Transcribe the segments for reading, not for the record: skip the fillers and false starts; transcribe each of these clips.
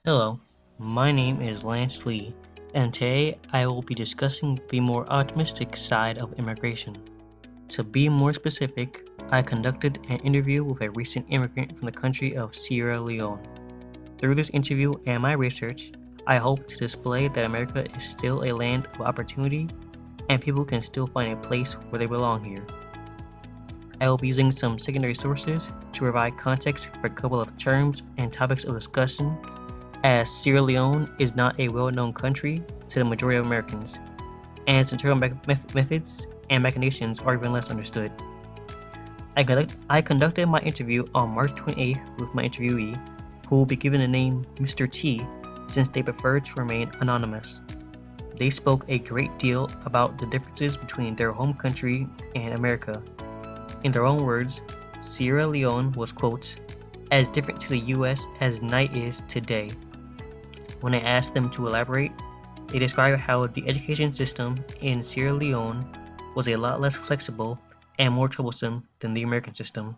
Hello, my name is Lance Lee, and today I will be discussing the more optimistic side of immigration. To be more specific, I conducted an interview with a recent immigrant from the country of Sierra Leone. Through this interview and my research, I hope to display that America is still a land of opportunity and people can still find a place where they belong here. I will be using some secondary sources to provide context for a couple of terms and topics of discussion as Sierra Leone is not a well-known country to the majority of Americans, and its internal methods and machinations are even less understood. I conducted my interview on March 28th with my interviewee, who will be given the name Mr. T since they prefer to remain anonymous. They spoke a great deal about the differences between their home country and America. In their own words, Sierra Leone was, quote, as different to the US as night is to day. When I asked them to elaborate, they described how the education system in Sierra Leone was a lot less flexible and more troublesome than the American system.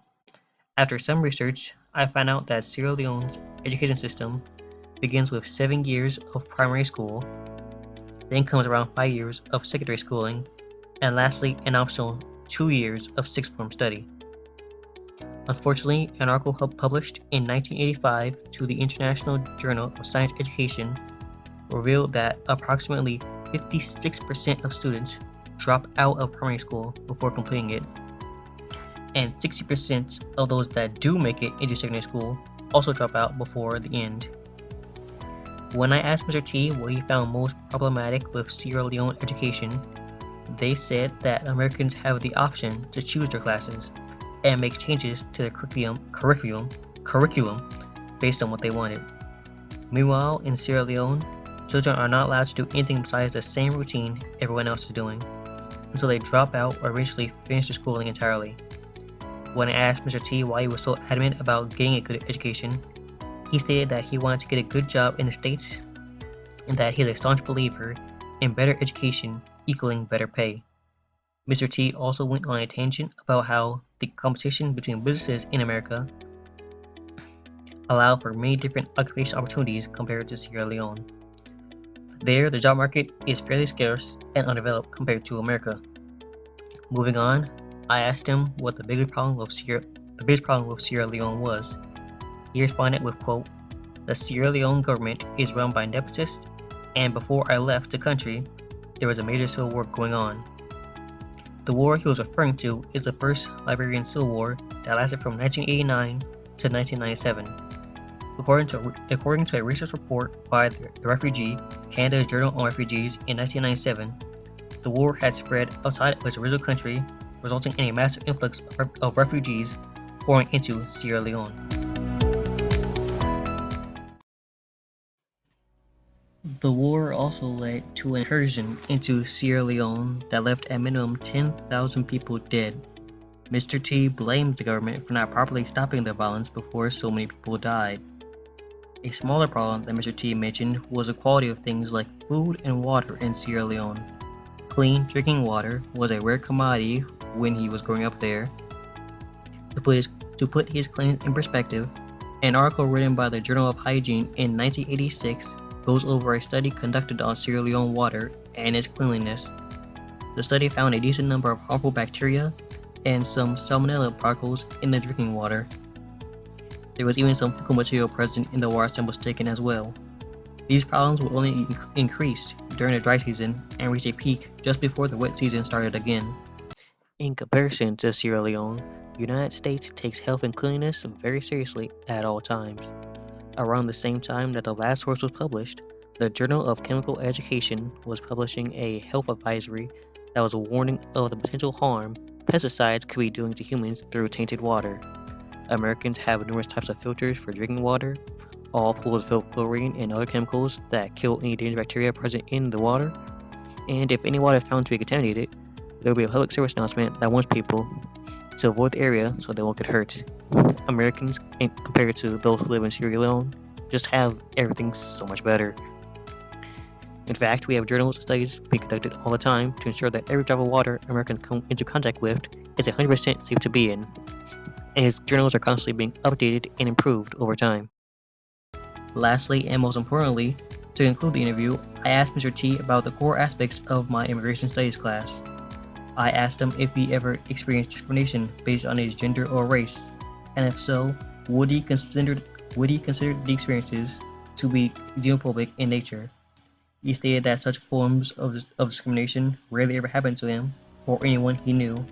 After some research, I found out that Sierra Leone's education system begins with 7 years of primary school, then comes around 5 years of secondary schooling, and lastly an optional 2 years of sixth form study. Unfortunately, an article published in 1985 to the International Journal of Science Education revealed that approximately 56% of students drop out of primary school before completing it, and 60% of those that do make it into secondary school also drop out before the end. When I asked Mr. T what he found most problematic with Sierra Leone education, they said that Americans have the option to choose their classes and make changes to their curriculum based on what they wanted. Meanwhile, in Sierra Leone, children are not allowed to do anything besides the same routine everyone else is doing, until they drop out or eventually finish their schooling entirely. When I asked Mr. T why he was so adamant about getting a good education, he stated that he wanted to get a good job in the States and that he is a staunch believer in better education equaling better pay. Mr. T also went on a tangent about how the competition between businesses in America allow for many different occupation opportunities compared to Sierra Leone. There, the job market is fairly scarce and undeveloped compared to America. Moving on, I asked him what the biggest problem with Sierra Leone was. He responded with, quote, the Sierra Leone government is run by nepotists, and before I left the country, there was a major civil war going on. The war he was referring to is the first Liberian Civil War that lasted from 1989 to 1997. According to a research report by the Refugee, Canada's Journal on Refugees in 1997, the war had spread outside of its original country, resulting in a massive influx of refugees pouring into Sierra Leone. The war also led to an incursion into Sierra Leone that left a minimum 10,000 people dead. Mr. T blamed the government for not properly stopping the violence before so many people died. A smaller problem that Mr. T mentioned was the quality of things like food and water in Sierra Leone. Clean drinking water was a rare commodity when he was growing up there. To put his claims in perspective, an article written by the Journal of Hygiene in 1986 goes over a study conducted on Sierra Leone water and its cleanliness. The study found a decent number of harmful bacteria and some salmonella particles in the drinking water. There was even some fecal material present in the water samples taken as well. These problems will only increase during the dry season and reach a peak just before the wet season started again. In comparison to Sierra Leone, the United States takes health and cleanliness very seriously at all times. Around the same time that the last source was published, the Journal of Chemical Education was publishing a health advisory that was a warning of the potential harm pesticides could be doing to humans through tainted water. Americans have numerous types of filters for drinking water, all full of chlorine and other chemicals that kill any dangerous bacteria present in the water. And if any water is found to be contaminated, there will be a public service announcement that warns people to avoid the area so they won't get hurt. Americans, compared to those who live in Sierra Leone, just have everything so much better. In fact, we have journals and studies being conducted all the time to ensure that every drop of water Americans come into contact with is 100% safe to be in, and his journals are constantly being updated and improved over time. Lastly, and most importantly, to conclude the interview, I asked Mr. T about the core aspects of my immigration studies class. I asked him if he ever experienced discrimination based on his gender or race, and if so, would he consider the experiences to be xenophobic in nature. He stated that such forms of discrimination rarely ever happened to him or anyone he knew.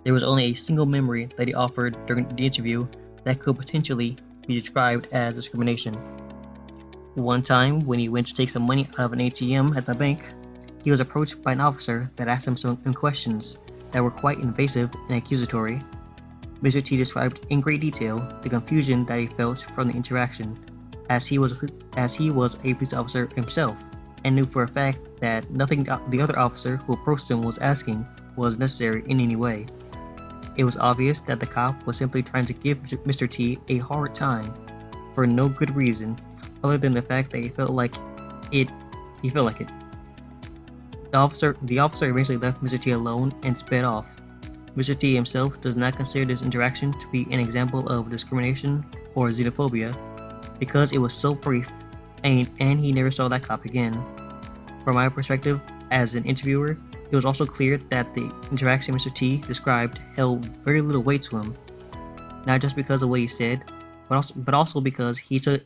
There was only a single memory that he offered during the interview that could potentially be described as discrimination. One time, when he went to take some money out of an ATM at the bank, he was approached by an officer that asked him some questions that were quite invasive and accusatory. Mr. T described in great detail the confusion that he felt from the interaction, as he was a police officer himself, and knew for a fact that nothing the other officer who approached him was asking was necessary in any way. It was obvious that the cop was simply trying to give Mr. T a hard time for no good reason other than the fact that he felt like it. The officer eventually left Mr. T alone and sped off. Mr. T himself does not consider this interaction to be an example of discrimination or xenophobia because it was so brief and he never saw that cop again. From my perspective as an interviewer, it was also clear that the interaction Mr. T described held very little weight to him, not just because of what he said, but also because he took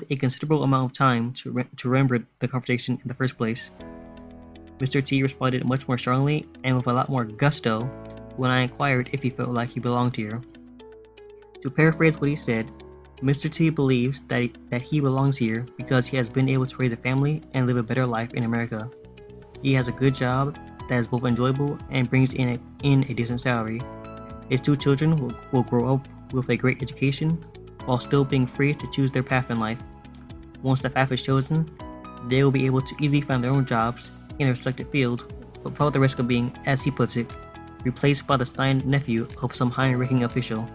a considerable amount of time to remember the conversation in the first place. Mr. T responded much more strongly and with a lot more gusto when I inquired if he felt like he belonged here. To paraphrase what he said, Mr. T believes that he belongs here because he has been able to raise a family and live a better life in America. He has a good job that is both enjoyable and brings in a decent salary. His two children will grow up with a great education while still being free to choose their path in life. Once the path is chosen, they will be able to easily find their own jobs in their selected field without the risk of being, as he puts it, replaced by the Stein nephew of some high-ranking official.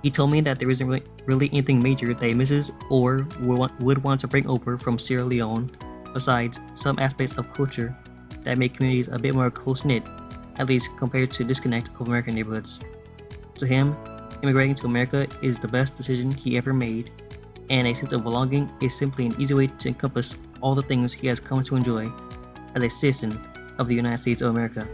He told me that there isn't really anything major that he misses or would want to bring over from Sierra Leone, besides some aspects of culture that make communities a bit more close-knit, at least compared to disconnect of American neighborhoods. To him, immigrating to America is the best decision he ever made, and a sense of belonging is simply an easy way to encompass all the things he has come to enjoy as a citizen of the United States of America.